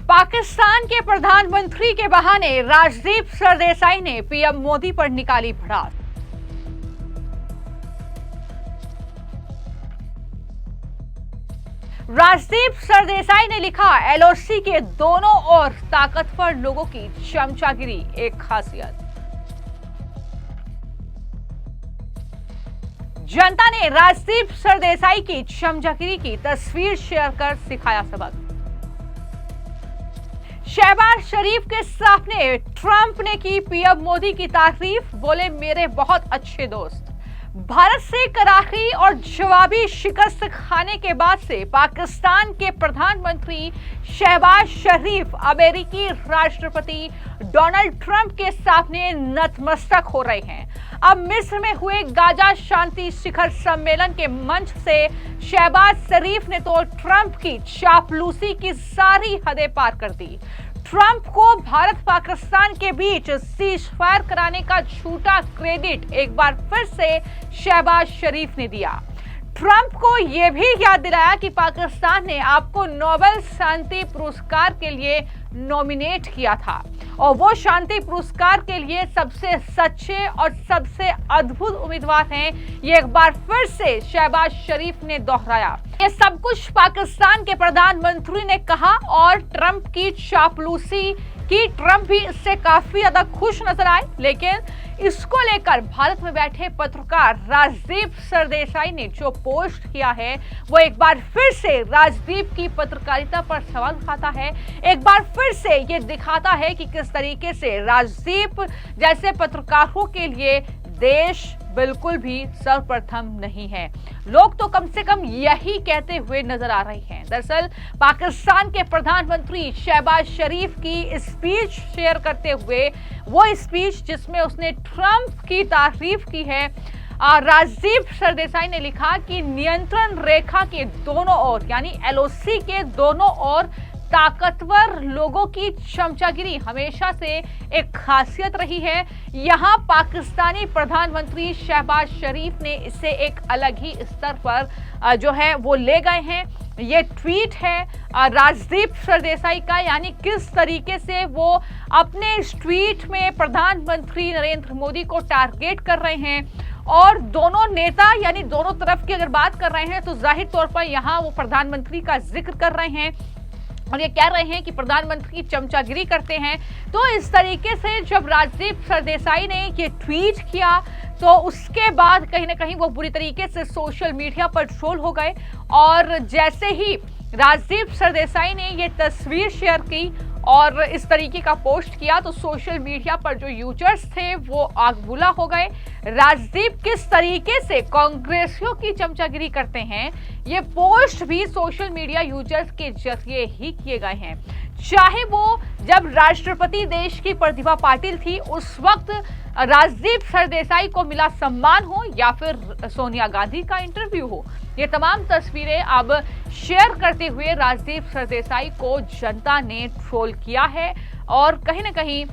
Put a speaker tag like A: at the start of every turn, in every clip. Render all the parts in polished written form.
A: पाकिस्तान के प्रधानमंत्री के बहाने राजदीप सरदेसाई ने पीएम मोदी पर निकाली भड़ास। राजदीप सरदेसाई ने लिखा, एलओसी के दोनों ओर ताकतवर लोगों की चमचागिरी एक खासियत। जनता ने राजदीप सरदेसाई की चमचागिरी की तस्वीर शेयर कर सिखाया सबक। शहबाज शरीफ के सामने ट्रंप ने की पीएम मोदी की तारीफ, बोले मेरे बहुत अच्छे दोस्त। भारत से करारी और जवाबी शिकस्त खाने के बाद से पाकिस्तान के प्रधानमंत्री शहबाज शरीफ अमेरिकी राष्ट्रपति डोनाल्ड ट्रंप के सामने नतमस्तक हो रहे हैं। अब मिस्र में हुए गाजा शांति शिखर सम्मेलन के मंच से शहबाज शरीफ ने तो ट्रंप की चापलूसी की सारी हदें पार कर दी। ट्रंप को भारत पाकिस्तान के बीच सीजफायर कराने का झूठा क्रेडिट एक बार फिर से शहबाज शरीफ ने दिया। ट्रंप को यह भी याद दिलाया कि पाकिस्तान ने आपको नोबेल शांति पुरस्कार के लिए नॉमिनेट किया था और वो शांति पुरस्कार के लिए सबसे सच्चे और सबसे अद्भुत उम्मीदवार हैं। ये एक बार फिर से शहबाज शरीफ ने दोहराया। ये सब कुछ पाकिस्तान के प्रधानमंत्री ने कहा और ट्रंप की चापलूसी की। ट्रंप भी इससे काफी ज्यादा खुश नजर आए, लेकिन इसको लेकर भारत में बैठे पत्रकार राजदीप सरदेसाई ने जो पोस्ट किया है वो एक बार फिर से राजदीप की पत्रकारिता पर सवाल उठाता है। एक बार फिर से ये दिखाता है कि किस तरीके से राजदीप जैसे पत्रकारों के लिए देश बिल्कुल भी सर्वप्रथम नहीं है। लोग तो कम से कम यही कहते हुए नजर आ रहे हैं। दरअसल पाकिस्तान के प्रधानमंत्री शहबाज शरीफ की स्पीच शेयर करते हुए, वो स्पीच जिसमें उसने ट्रंप की तारीफ की है, राजदीप सरदेसाई ने लिखा कि नियंत्रण रेखा के दोनों ओर यानी एलओसी के दोनों ओर ताकतवर लोगों की चमचागिरी हमेशा से एक खासियत रही है। यहाँ पाकिस्तानी प्रधानमंत्री शहबाज शरीफ ने इसे एक अलग ही स्तर पर जो है वो ले गए हैं। ये ट्वीट है राजदीप सरदेसाई का, यानी किस तरीके से वो अपने इस ट्वीट में प्रधानमंत्री नरेंद्र मोदी को टारगेट कर रहे हैं और दोनों नेता यानी दोनों तरफ की अगर बात कर रहे हैं तो जाहिर तौर पर यहाँ वो प्रधानमंत्री का जिक्र कर रहे हैं और ये कह रहे हैं कि प्रधानमंत्री की चमचागिरी करते हैं। तो इस तरीके से जब राजदीप सरदेसाई ने ये ट्वीट किया तो उसके बाद कहीं ना कहीं वो बुरी तरीके से सोशल मीडिया पर ट्रोल हो गए और जैसे ही राजदीप सरदेसाई ने ये तस्वीर शेयर की और इस तरीके का पोस्ट किया तो सोशल मीडिया पर जो यूजर्स थे वो आगबुला हो गए। राजदीप किस तरीके से कांग्रेसियों की चमचागिरी करते हैं, ये पोस्ट भी सोशल मीडिया यूजर्स के जरिए ही किए गए हैं। चाहे वो जब राष्ट्रपति देश की प्रतिभा पाटिल थी उस वक्त राजदीप सरदेसाई को मिला सम्मान हो या फिर सोनिया गांधी का इंटरव्यू हो, ये तमाम तस्वीरें अब शेयर करते हुए राजदीप सरदेसाई को जनता ने ट्रोल किया है और कहीं ना कहीं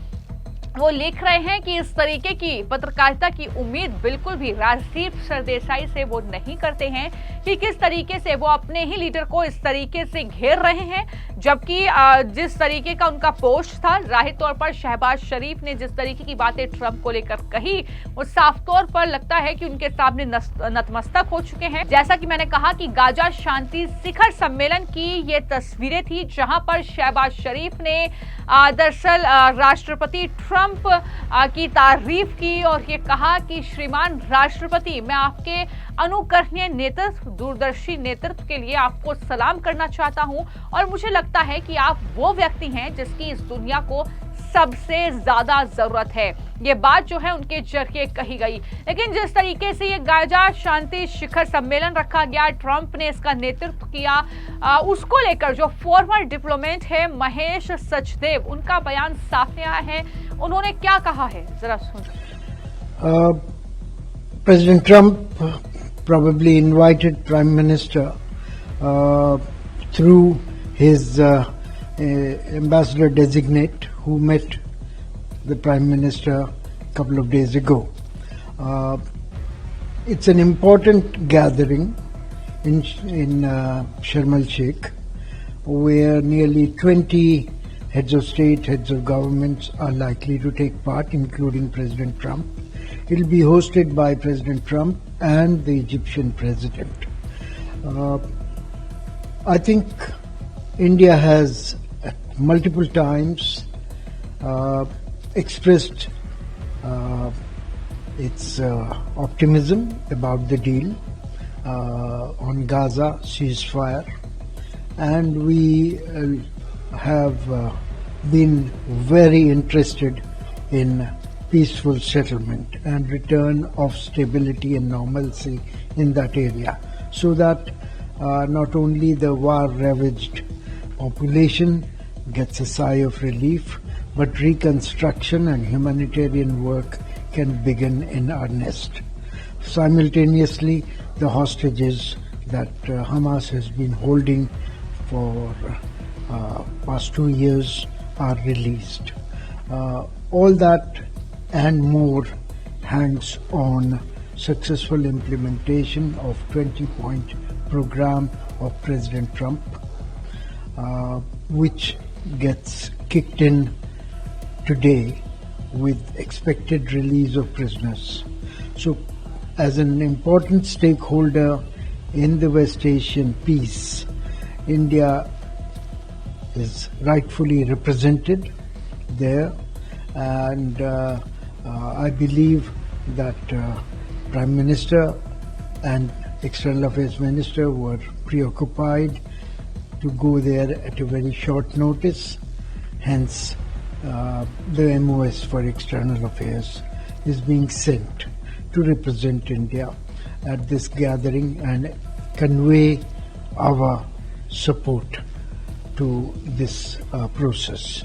A: वो लिख रहे हैं कि इस तरीके की पत्रकारिता की उम्मीद बिल्कुल भी राजदीप सरदेसाई से वो नहीं करते हैं कि किस तरीके से वो अपने ही लीडर को इस तरीके से घेर रहे हैं। जबकि जिस तरीके का उनका पोस्ट था, जाहिर तौर पर शहबाज शरीफ ने जिस तरीके की बातें ट्रंप को लेकर कही वो साफ तौर पर लगता है कि उनके सामने नतमस्तक हो चुके हैं। जैसा कि मैंने कहा कि गाजा शांति शिखर सम्मेलन की ये तस्वीरें थी जहां पर शहबाज शरीफ ने दरअसल राष्ट्रपति ट्रंप की तारीफ की और ये कहा कि श्रीमान राष्ट्रपति, मैं आपके अनुकरणीय नेतृत्व, दूरदर्शी नेतृत्व के लिए आपको सलाम करना चाहता हूं और मुझे लगता है कि आप वो व्यक्ति हैं जिसकी इस दुनिया को सबसे ज्यादा जरूरत है। ये बात जो है उनके जरिए कही गई। लेकिन जिस तरीके से ये गाजा शांति शिखर सम्मेलन रखा गया, ट्रंप ने इसका नेतृत्व किया, उसको लेकर जो फॉर्मर डिप्लोमेट है महेश सचदेव, उनका बयान सामने आया है। उन्होंने क्या कहा है, जरा सुन।
B: President Trump probably invited Prime Minister through his ambassador designate who met the Prime Minister a couple of days ago. It's an important gathering in Sharm el Sheikh where nearly 20 heads of state, heads of governments are likely to take part, including President Trump. It will be hosted by President Trump and the Egyptian president. I think India has multiple times expressed its optimism about the deal on Gaza ceasefire, and we have been very interested in peaceful settlement and return of stability and normalcy in that area, so that not only the war-ravaged population gets a sigh of relief, but reconstruction and humanitarian work can begin in earnest. Simultaneously, the hostages that Hamas has been holding for past 2 years are released. All that and more hangs on successful implementation of 20-point program of President Trump, which gets kicked in today with expected release of prisoners. So, as an important stakeholder in the West Asian peace, India is rightfully represented there, and I believe that Prime Minister and External Affairs Minister were preoccupied to go there at a very short notice. Hence, the MOS for External Affairs is being sent to represent India at this gathering and convey our support to this process.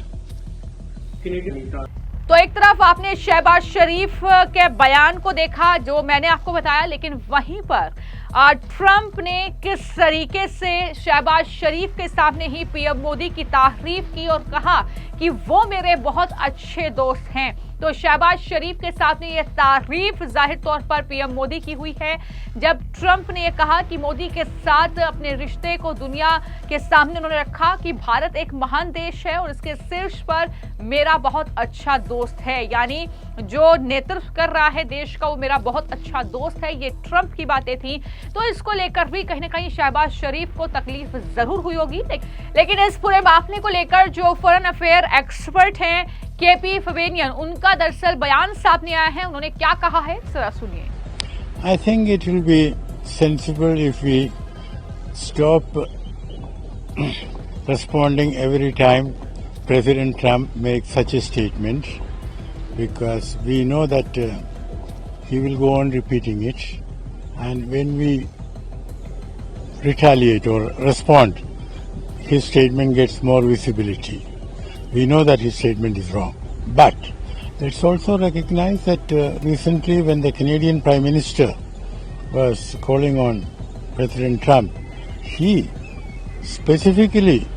A: तो एक तरफ आपने शहबाज शरीफ के बयान को देखा जो मैंने आपको बताया, लेकिन वहीं पर ट्रंप ने किस तरीके से शहबाज शरीफ के सामने ही पीएम मोदी की तारीफ की और कहा कि वो मेरे बहुत अच्छे दोस्त हैं। तो शहबाज शरीफ के सामने ये तारीफ जाहिर तौर पर पीएम मोदी की हुई है, जब ट्रंप ने ये कहा कि मोदी के साथ अपने रिश्ते को दुनिया के सामने उन्होंने रखा कि भारत एक महान देश है और इसके शीर्ष पर मेरा बहुत अच्छा दोस्त है, यानी जो नेतृत्व कर रहा है देश का वो मेरा बहुत अच्छा दोस्त है। ये ट्रंप की बातें थी, तो इसको लेकर भी कहीं ना कहीं शहबाज शरीफ को तकलीफ जरूर हुई होगी, लेकिन इस पूरे मामले को लेकर जो फॉरेन अफेयर एक्सपर्ट हैं केपी फवेनियन, उनका दरअसल बयान सामने आया है। उन्होंने क्या कहा है, जरा सुनिए।
C: I think it will be sensible if we stop responding every time President Trump makes such a statement, because we know that he will go on repeating it, and when we retaliate or respond, his statement gets more visibility. We know that his statement is wrong. But let's also recognize that recently when the Canadian Prime Minister was calling on President Trump, he specifically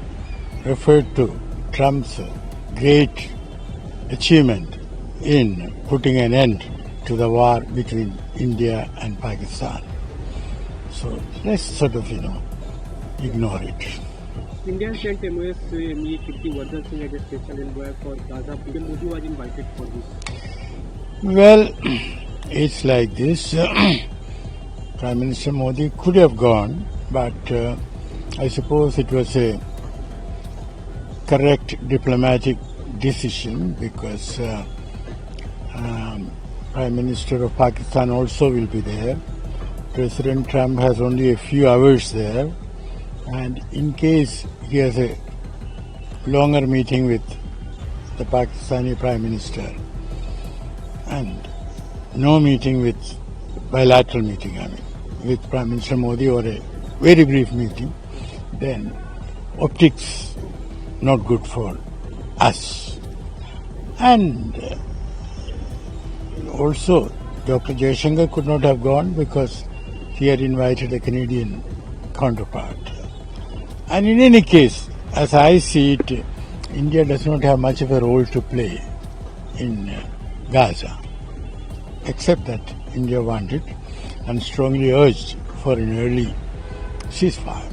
C: referred to Trump's great achievement in putting an end to the war between India and Pakistan. So let's sort of, ignore it.
D: India sent MOS ME Kirti Vardhan Singh as a special envoy for Gaza. PM Modi was invited for this.
C: Well, it's like this. Prime Minister Modi could have gone, but I suppose it was a correct diplomatic decision, because Prime Minister of Pakistan also will be there. President Trump has only a few hours there, and in case he has a longer meeting with the Pakistani Prime Minister and no meeting with bilateral meeting, with Prime Minister Modi, or a very brief meeting, then optics not good for us. And also Dr. Jaishankar could not have gone because he had invited a Canadian counterpart. And in any case, as I see it, India does not have much of a role to play in Gaza, except that India wanted and strongly urged for an early ceasefire.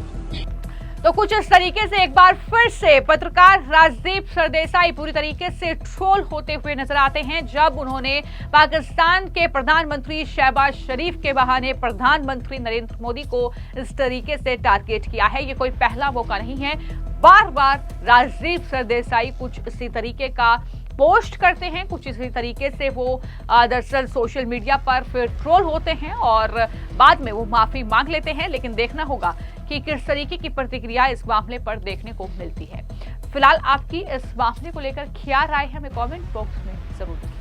A: तो कुछ इस तरीके से एक बार फिर से पत्रकार राजदीप सरदेसाई पूरी तरीके से ट्रोल होते हुए नजर आते हैं, जब उन्होंने पाकिस्तान के प्रधानमंत्री शहबाज शरीफ के बहाने प्रधानमंत्री नरेंद्र मोदी को इस तरीके से टारगेट किया है। ये कोई पहला मौका नहीं है, बार बार राजदीप सरदेसाई कुछ इसी तरीके का पोस्ट करते हैं, कुछ इसी तरीके से वो दरअसल सोशल मीडिया पर फिर ट्रोल होते हैं और बाद में वो माफी मांग लेते हैं। लेकिन देखना होगा कि किस तरीके की प्रतिक्रिया इस मामले पर देखने को मिलती है। फिलहाल आपकी इस मामले को लेकर क्या राय है, हमें कमेंट बॉक्स में जरूर लिखें।